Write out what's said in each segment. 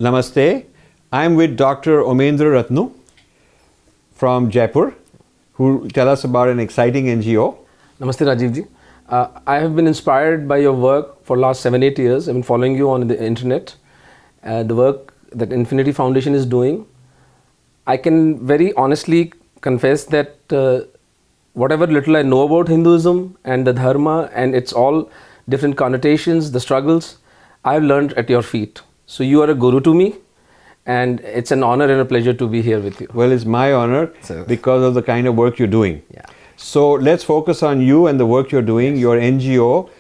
Namaste. I'm with Dr. Omendra Ratnu from Jaipur, who will tell us about an exciting NGO. Namaste, Rajiv ji. I have been inspired by your work for last 7-8 years. I've been following you on the internet. The work that Infinity Foundation is doing. I can very honestly confess that whatever little I know about Hinduism and the Dharma and its all different connotations, the struggles, I've learned at your feet. So you are a guru to me, and it's an honor and a pleasure to be here with you. Well, it's my honor because of the kind of work you're doing. Yeah. So let's focus on you and the work you're doing, your NGO.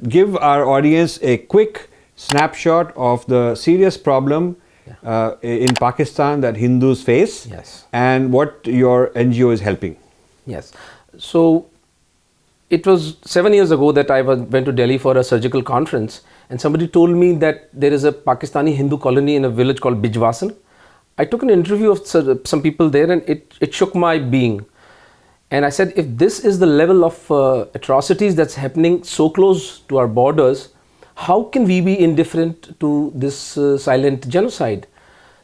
Give our audience a quick snapshot of the serious problem in Pakistan that Hindus face, and what your NGO is helping. Yes. So it was 7 years ago that I went to Delhi for a surgical conference, and somebody told me that there is a Pakistani Hindu colony in a village called Bijwasan. I took an interview of some people there, and it shook my being. And I said, if this is the level of atrocities that's happening so close to our borders, how can we be indifferent to this silent genocide?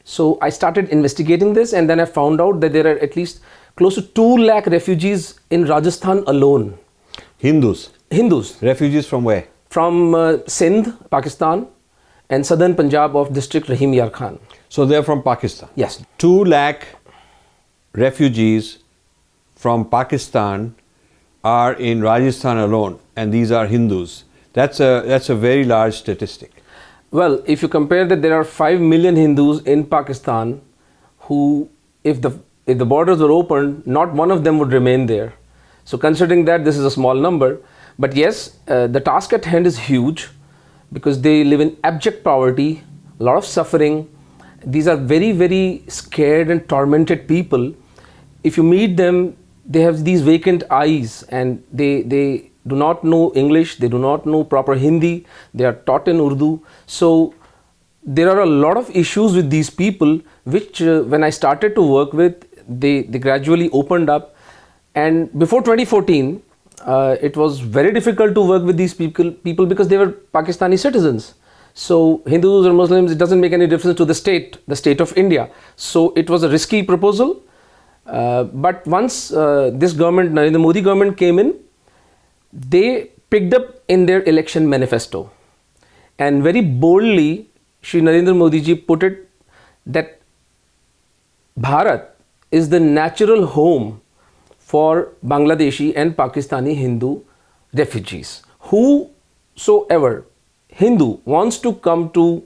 So I started investigating this, and then I found out that there are at least close to 2 lakh refugees in Rajasthan alone. Hindus? Hindus. Refugees from where? From Sindh, Pakistan, and southern Punjab of district Rahim Yar Khan. So they're from Pakistan? Yes. 2 lakh refugees from Pakistan are in Rajasthan alone, and these are Hindus. That's a very large statistic. Well, if you compare that, there are 5 million Hindus in Pakistan who, if the borders were opened, not one of them would remain there. So considering that, this is a small number. But yes, the task at hand is huge because they live in abject poverty, a lot of suffering. These are very, very scared and tormented people. If you meet them, they have these vacant eyes, and they do not know English, they do not know proper Hindi, they are taught in Urdu. So there are a lot of issues with these people, which when I started to work with, they gradually opened up. And before 2014, it was very difficult to work with these people because they were Pakistani citizens. So Hindus or Muslims, it doesn't make any difference to the state of India. So it was a risky proposal. But once this government, Narendra Modi government came in, they picked up in their election manifesto, and very boldly Shri Narendra Modi ji put it that Bharat is the natural home for Bangladeshi and Pakistani Hindu refugees. Whosoever Hindu wants to come to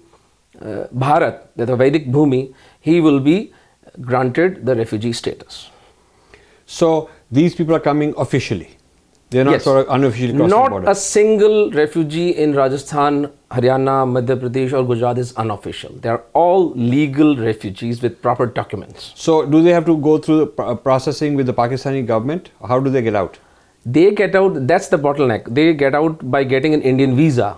Bharat, the Vedic Bhumi, he will be granted the refugee status. So these people are coming officially? They're not sort of unofficially crossing the border? Not a single refugee in Rajasthan, Haryana, Madhya Pradesh or Gujarat is unofficial. They are all legal refugees with proper documents. So do they have to go through the processing with the Pakistani government? How do they get out? They get out, that's the bottleneck. They get out by getting an Indian visa.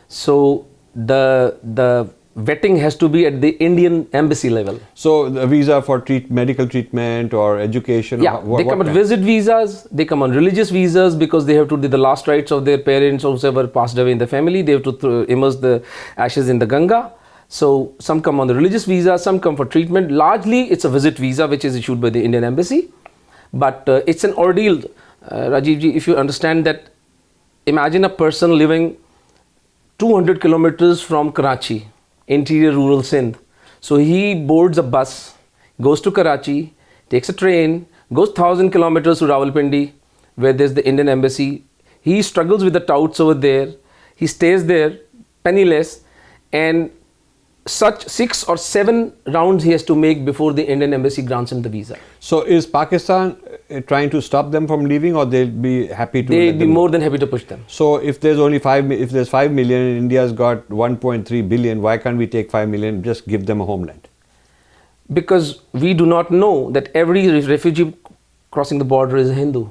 So the vetting has to be at the Indian embassy level. So the visa for medical treatment or education? Yeah, they come on visit visas, they come on religious visas because they have to do the last rites of their parents or whoever passed away in the family. They have to immerse the ashes in the Ganga. So some come on the religious visa, some come for treatment. Largely it's a visit visa which is issued by the Indian embassy. But it's an ordeal, Rajiv ji, if you understand that. Imagine a person living 200 kilometers from Karachi, interior rural Sindh. So he boards a bus, goes to Karachi, takes a train, goes 1,000 kilometers to Rawalpindi, where there's the Indian embassy. He struggles with the touts over there. He stays there, penniless, and such 6 or 7 rounds he has to make before the Indian embassy grants him the visa. So is Pakistan trying to stop them from leaving, or they'll be happy to? They'll be more than happy to push them. So if there's only 5 million and India's got 1.3 billion, why can't we take 5 million, just give them a homeland? Because we do not know that every refugee crossing the border is a Hindu.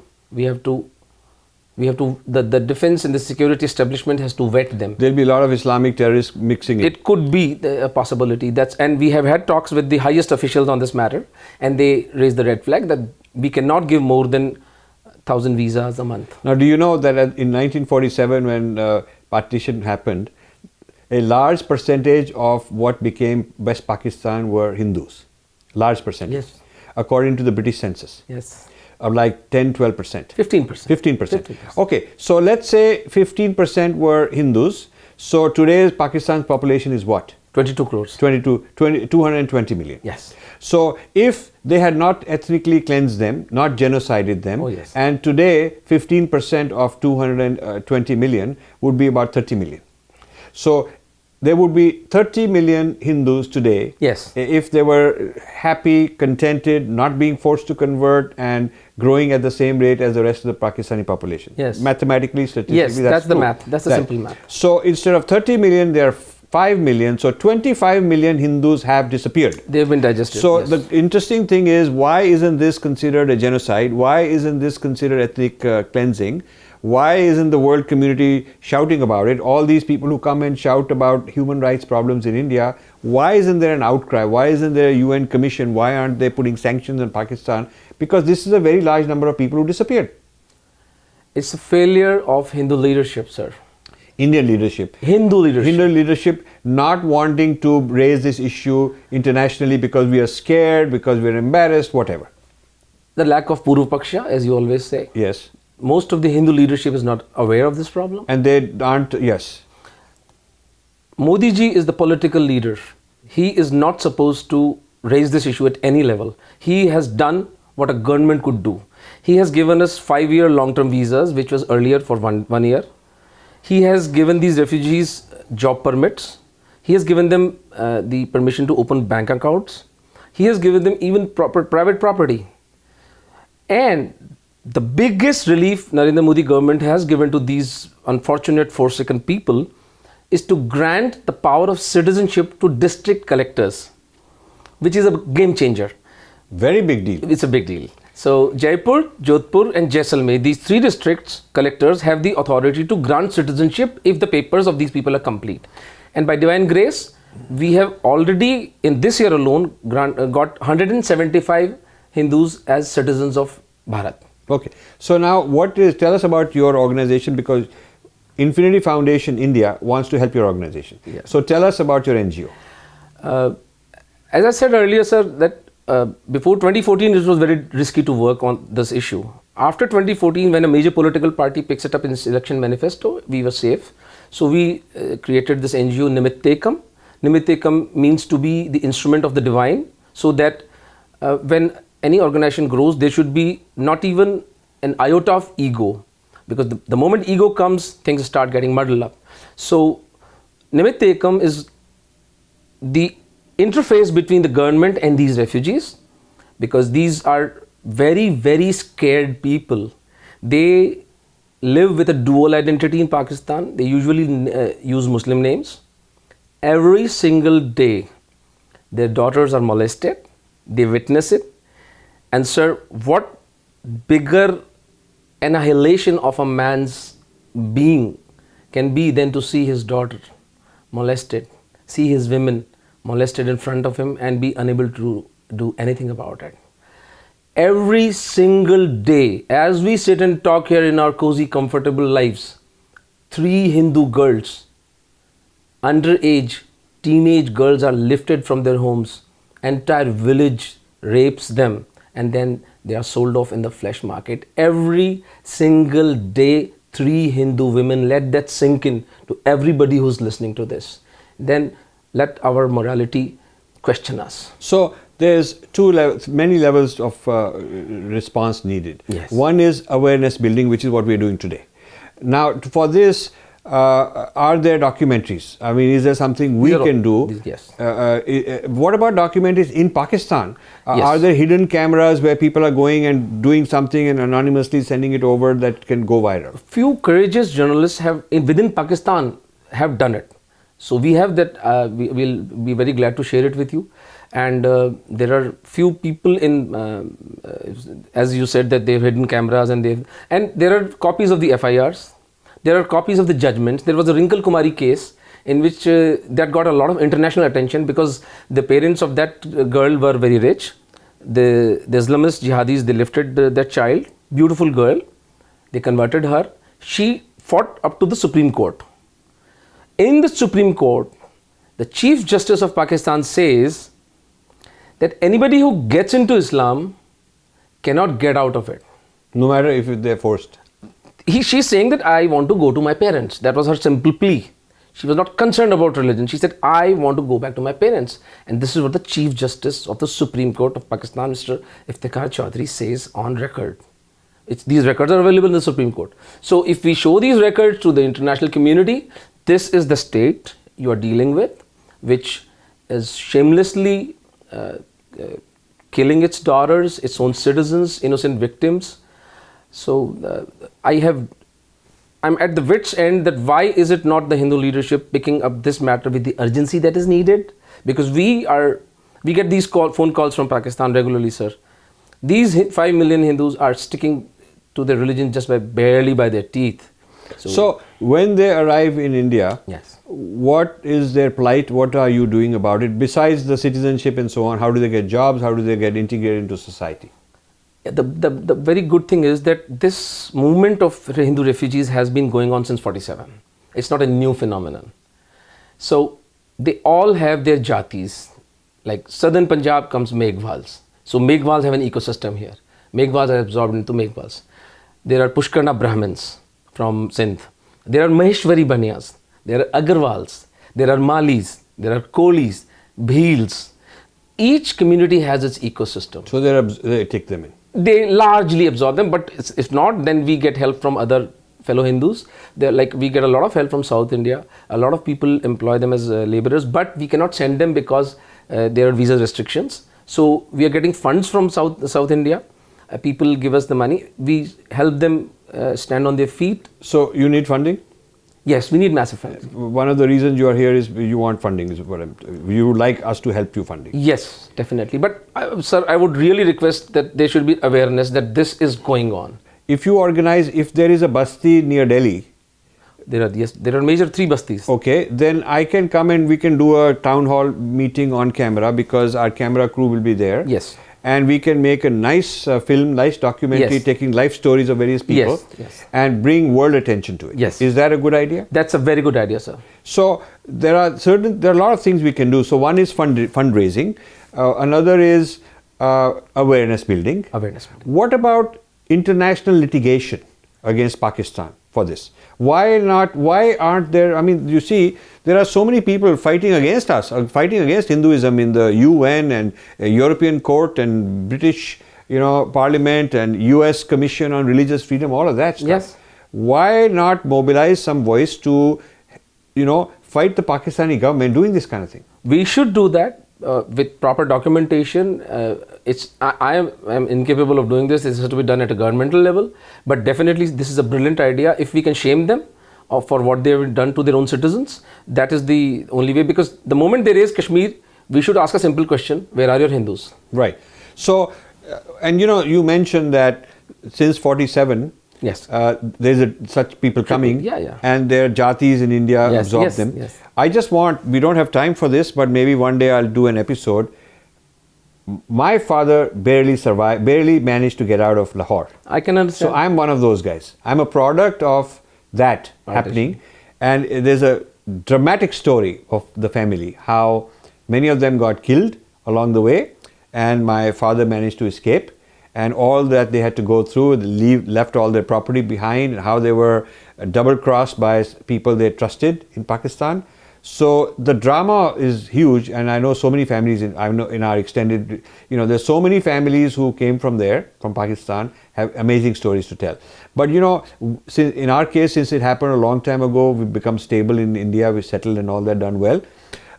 The defense and the security establishment has to vet them. There'll be a lot of Islamic terrorists mixing in. It could be a possibility. And we have had talks with the highest officials on this matter, and they raised the red flag that we cannot give more than 1,000 visas a month. Now, do you know that in 1947, when partition happened, a large percentage of what became West Pakistan were Hindus. Large percentage. Yes. According to the British census. Yes. Of like 10-12%. 15%. 15%. Okay, so let's say 15% were Hindus. So today's Pakistan's population is what? 22 crores. 220 million. Yes. So if they had not ethnically cleansed them, not genocided them, Oh, yes. and today 15% of 220 million would be about 30 million. So there would be 30 million Hindus today. Yes. If they were happy, contented, not being forced to convert and growing at the same rate as the rest of the Pakistani population. Yes. Mathematically, statistically, Yes, that's the true. math. That's the simple math. So instead of 30 million, there are 5 million. So 25 million Hindus have disappeared. They've been digested. So yes. the interesting thing is, why isn't this considered a genocide? Why isn't this considered ethnic cleansing? Why isn't the world community shouting about it? All these people who come and shout about human rights problems in India, why isn't there an outcry? Why isn't there a UN commission? Why aren't they putting sanctions on Pakistan? Because this is a very large number of people who disappeared. It's a failure of Hindu leadership, sir. Indian leadership. Hindu leadership. Hindu leadership not wanting to raise this issue internationally because we are scared, because we are embarrassed, whatever. The lack of Purva Paksha, as you always say. Yes. Most of the Hindu leadership is not aware of this problem. And they aren't, yes. Modi ji is the political leader. He is not supposed to raise this issue at any level. He has done what a government could do. He has given us 5-year long-term visas, which was earlier for one year. He has given these refugees job permits. He has given them the permission to open bank accounts. He has given them even private property. And the biggest relief Narendra Modi government has given to these unfortunate forsaken people is to grant the power of citizenship to district collectors, which is a game changer. Very big deal. It's a big deal. So Jaipur, Jodhpur and Jaisalmer, these 3 districts collectors have the authority to grant citizenship if the papers of these people are complete. And by divine grace, we have already in this year alone got 175 Hindus as citizens of Bharat. Okay. So now tell us about your organization, because Infinity Foundation India wants to help your organization. Yes. So tell us about your NGO. As I said earlier, sir, that before 2014 it was very risky to work on this issue. After 2014, when a major political party picks it up in its election manifesto, we were safe. So we created this NGO Nimittekam. Nimittekam means to be the instrument of the divine, so that when any organization grows, there should be not even an iota of ego, because the moment ego comes, things start getting muddled up. So Nimittekam is the interface between the government and these refugees, because these are very, very scared people. They live with a dual identity in Pakistan. They usually use Muslim names. Every single day, their daughters are molested. They witness it. And sir, what bigger annihilation of a man's being can be than to see his daughter molested, see his women molested in front of him and be unable to do anything about it. Every single day, as we sit and talk here in our cozy, comfortable lives, 3 Hindu girls, underage, teenage girls are lifted from their homes. Entire village rapes them, and then they are sold off in the flesh market. Every single day, 3 Hindu women. Let that sink in to everybody who's listening to this. Then let our morality question us. So there's many levels of response needed. Yes. One is awareness building, which is what we're doing today. Now, for this, are there documentaries? I mean, is there something we can do? Yes. What about documentaries in Pakistan? Yes. Are there hidden cameras where people are going and doing something and anonymously sending it over that can go viral? Few courageous journalists within Pakistan have done it. So we have that. We will be very glad to share it with you. And there are few people in, as you said, that they've hidden cameras, and there are copies of the FIRs. There are copies of the judgments. There was a Wrinkle Kumari case in which that got a lot of international attention because the parents of that girl were very rich. The Islamist jihadis, they lifted that child, beautiful girl. They converted her. She fought up to the Supreme Court. In the Supreme Court, the Chief Justice of Pakistan says that anybody who gets into Islam cannot get out of it. No matter if they're forced. She's saying that I want to go to my parents. That was her simple plea. She was not concerned about religion. She said, I want to go back to my parents. And this is what the Chief Justice of the Supreme Court of Pakistan, Mr. Iftikhar Chaudhry, says on record. These records are available in the Supreme Court. So if we show these records to the international community, this is the state you are dealing with, which is shamelessly killing its daughters, its own citizens, innocent victims. So I'm at the wit's end that why is it not the Hindu leadership picking up this matter with the urgency that is needed? Because we get these phone calls from Pakistan regularly, sir. These 5 million Hindus are sticking to their religion just barely by their teeth. So when they arrive in India, yes, what is their plight? What are you doing about it? Besides the citizenship and so on, how do they get jobs? How do they get integrated into society? The very good thing is that this movement of Hindu refugees has been going on since 47. It's not a new phenomenon. So they all have their jatis. Like southern Punjab comes Meghwals. So Meghwals have an ecosystem here. Meghwals are absorbed into Meghwals. There are Pushkarna Brahmins from Sindh. There are Maheshwari Baniyas. There are Agarwals. There are Malis. There are Kolis, Bhils. Each community has its ecosystem. So they take them in. They largely absorb them, but if not, then we get help from other fellow Hindus. We get a lot of help from South India. A lot of people employ them as laborers, but we cannot send them because there are visa restrictions. So we are getting funds from South India. People give us the money. We help them stand on their feet. So you need funding? Yes, we need massive funding. One of the reasons you are here is you want funding. You would like us to help you funding. Yes, definitely. But sir, I would really request that there should be awareness that this is going on. If you organize, if there is a basti near Delhi, there are major 3 bastis. Okay, then I can come and we can do a town hall meeting on camera because our camera crew will be there. Yes. And we can make a nice film, nice documentary, Yes. taking life stories of various people, Yes. and bring world attention to it. Yes. Is that a good idea? That's a very good idea, sir. So there are a lot of things we can do. So one is fundraising, another is awareness building. What about international litigation against Pakistan for this? Why aren't there, I mean, you see, there are so many people fighting against us, fighting against Hinduism in the UN and European Court and British, Parliament and US Commission on Religious Freedom, all of that stuff. Yes. Why not mobilize some voice to, fight the Pakistani government doing this kind of thing? We should do that with proper documentation. I am incapable of doing this. This has to be done at a governmental level. But definitely this is a brilliant idea. If we can shame them for what they have done to their own citizens, that is the only way. Because the moment they raise Kashmir, we should ask a simple question: where are your Hindus? Right. So, and you mentioned that since 47, yes, there's such people coming, and their jatis in India absorb them. Yes. We don't have time for this, but maybe one day I'll do an episode. My father barely managed to get out of Lahore. I can understand. So I'm one of those guys. I'm a product of that happening, and there's a dramatic story of the family, how many of them got killed along the way, and my father managed to escape. And all that they had to go through, left all their property behind, and how they were double-crossed by people they trusted in Pakistan. So the drama is huge, and I know so many families in our extended, there's so many families who came from there, from Pakistan, have amazing stories to tell. But in our case, since it happened a long time ago, we've become stable in India, we settled and all that, done well.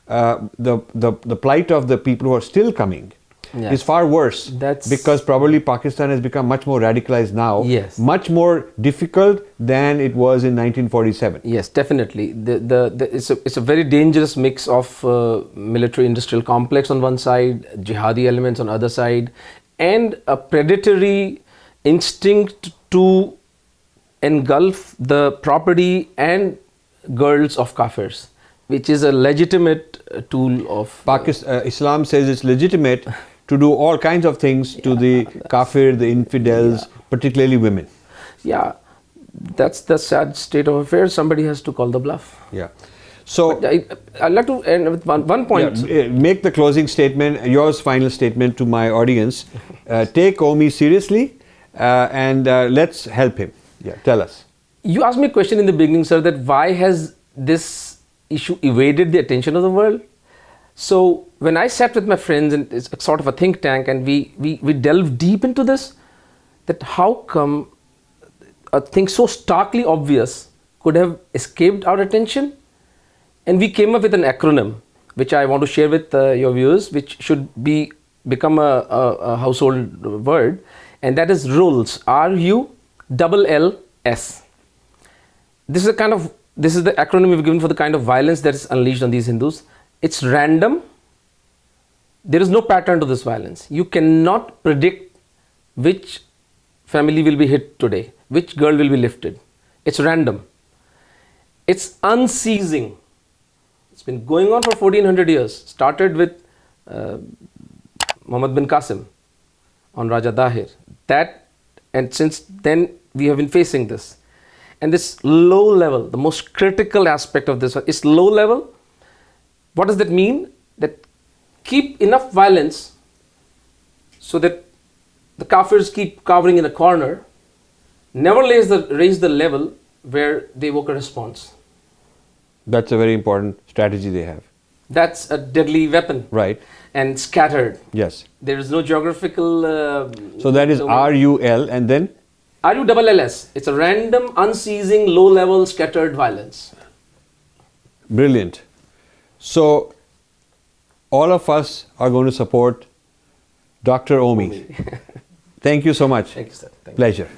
The plight of the people who are still coming is far worse, because probably Pakistan has become much more radicalized now, much more difficult than it was in 1947. Yes, definitely. It's a very dangerous mix of military-industrial complex on one side, jihadi elements on the other side, and a predatory instinct to engulf the property and girls of kafirs, which is a legitimate tool of... Islam says it's legitimate to do all kinds of things to the kafir, the infidels, particularly women. Yeah, that's the sad state of affairs. Somebody has to call the bluff. Yeah. So, I'd like to end with one point. yeah, make the closing statement, yours final statement to my audience. Take Omi seriously and let's help him. Yeah, tell us. You asked me a question in the beginning, sir, that why has this issue evaded the attention of the world? So when I sat with my friends, and it's sort of a think tank, and we delved deep into this, that how come a thing so starkly obvious could have escaped our attention? And we came up with an acronym, which I want to share with your viewers, which should become a household word, and that is RULLS, RULLS. This is the acronym we've given for the kind of violence that is unleashed on these Hindus. It's random. There is no pattern to this violence. You cannot predict which family will be hit today, which girl will be lifted. It's random. It's unceasing. It's been going on for 1400 years. Started with Muhammad bin Qasim on Raja Dahir. And since then we have been facing this. And this low level, the most critical aspect of this is low level. What does that mean? That keep enough violence so that the kafirs keep cowering in a corner, never raise the level where they evoke a response. That's a very important strategy they have. That's a deadly weapon. Right. And scattered. Yes. There is no geographical... so that is RUL and then? RULLS. It's a random, unceasing, low-level, scattered violence. Brilliant. So, all of us are going to support Dr. Omi. Thank you so much. Thank you, sir. Thank you. Pleasure.